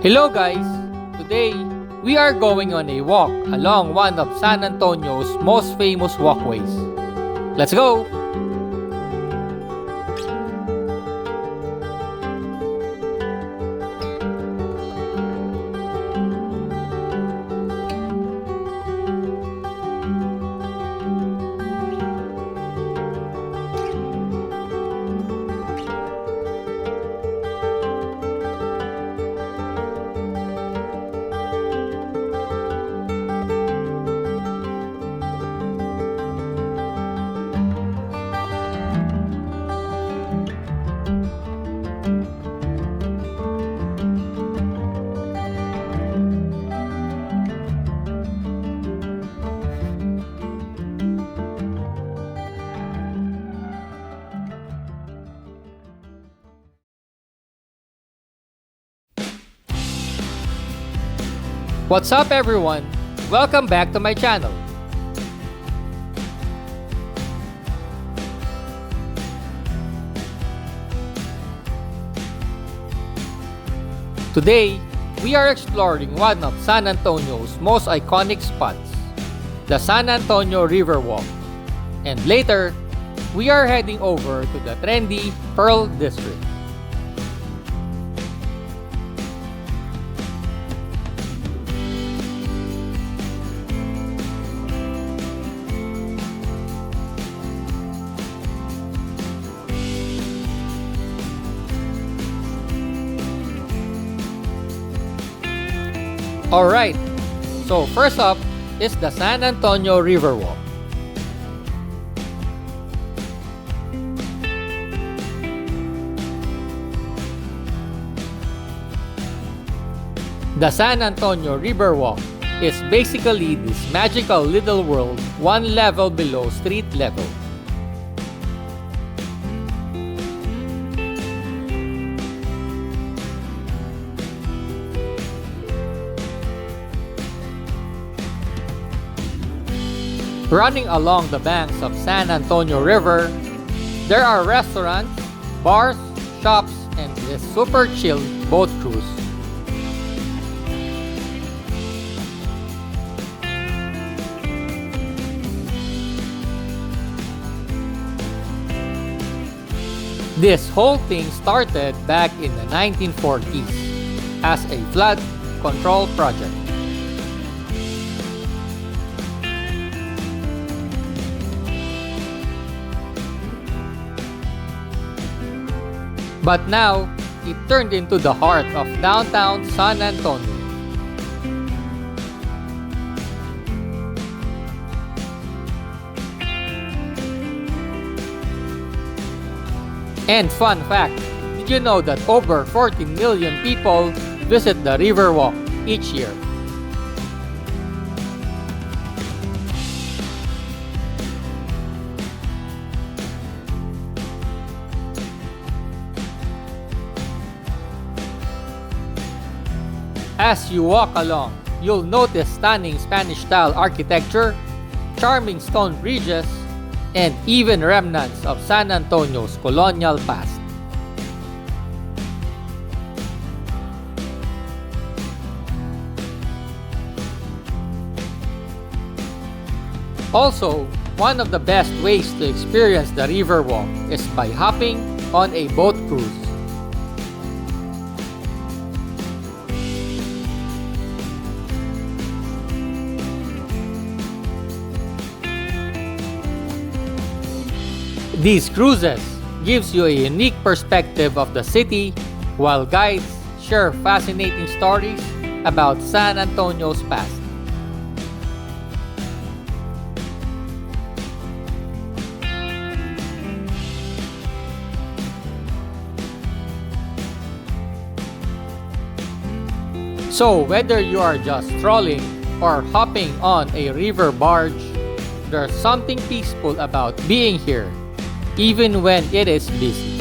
Hello guys! Today, we are going on a walk along one of San Antonio's most famous walkways. Let's go! What's up everyone? Welcome back to my channel. Today, we are exploring one of San Antonio's most iconic spots, the San Antonio Riverwalk. And later, we are heading over to the trendy Pearl District. Alright, so first up is the San Antonio Riverwalk. The San Antonio Riverwalk is basically this magical little world one level below street level. Running along the banks of San Antonio River, there are restaurants, bars, shops, and this super chill boat cruise. This whole thing started back in the 1940s as a flood control project. But now, it turned into the heart of downtown San Antonio. And fun fact, did you know that over 14 million people visit the Riverwalk each year? As you walk along, you'll notice stunning Spanish-style architecture, charming stone bridges, and even remnants of San Antonio's colonial past. Also, one of the best ways to experience the Riverwalk is by hopping on a boat cruise. These cruises gives you a unique perspective of the city while guides share fascinating stories about San Antonio's past. So whether you are just strolling or hopping on a river barge, there's something peaceful about being here, even when it is busy.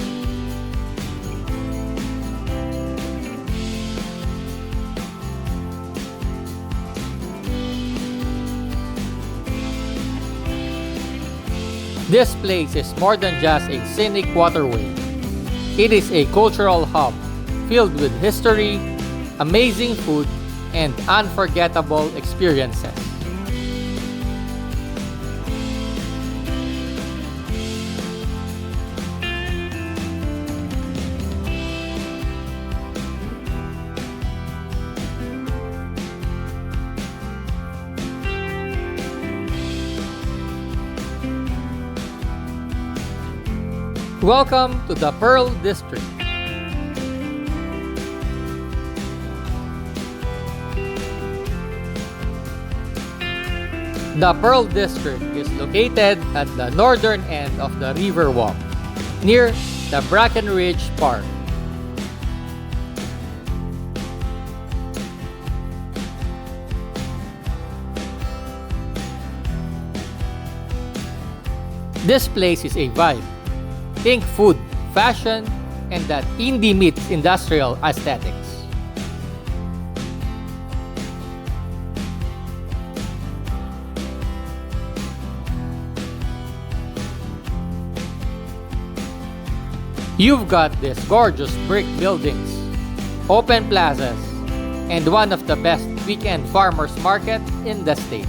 This place is more than just a scenic waterway. It is a cultural hub filled with history, amazing food, and unforgettable experiences. Welcome to the Pearl District. The Pearl District is located at the northern end of the Riverwalk, near the Brackenridge Park. This place is a vibe. Think food, fashion, and that indie meets industrial aesthetics. You've got these gorgeous brick buildings, open plazas, and one of the best weekend farmers market in the state.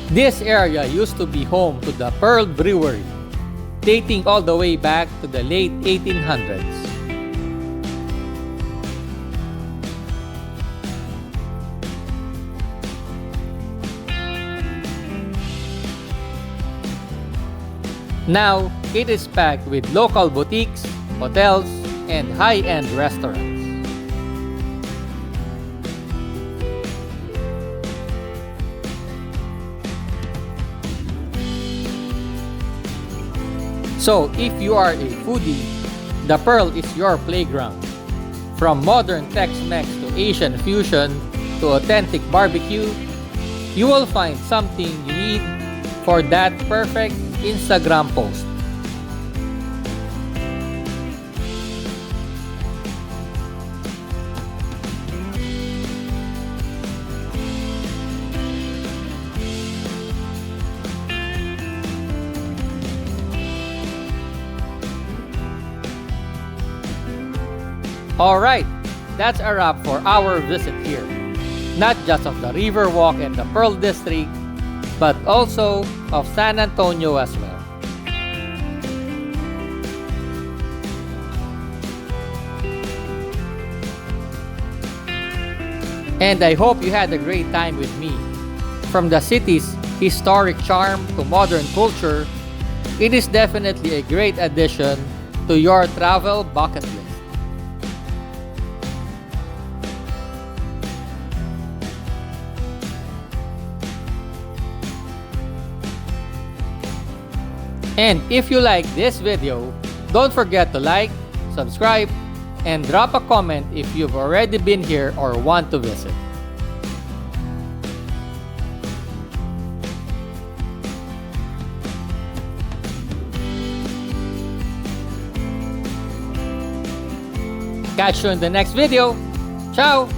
This area used to be home to the Pearl Brewery, dating all the way back to the late 1800s. Now, it is packed with local boutiques, hotels, and high-end restaurants. So, if you are a foodie, the Pearl is your playground. From modern Tex-Mex to Asian fusion to authentic barbecue, you will find something you need for that perfect Instagram post. Alright, that's a wrap for our visit here. Not just of the Riverwalk and the Pearl District, but also of San Antonio as well. And I hope you had a great time with me. From the city's historic charm to modern culture, it is definitely a great addition to your travel bucket list. And if you like this video, don't forget to like, subscribe, and drop a comment if you've already been here or want to visit. Catch you in the next video. Ciao!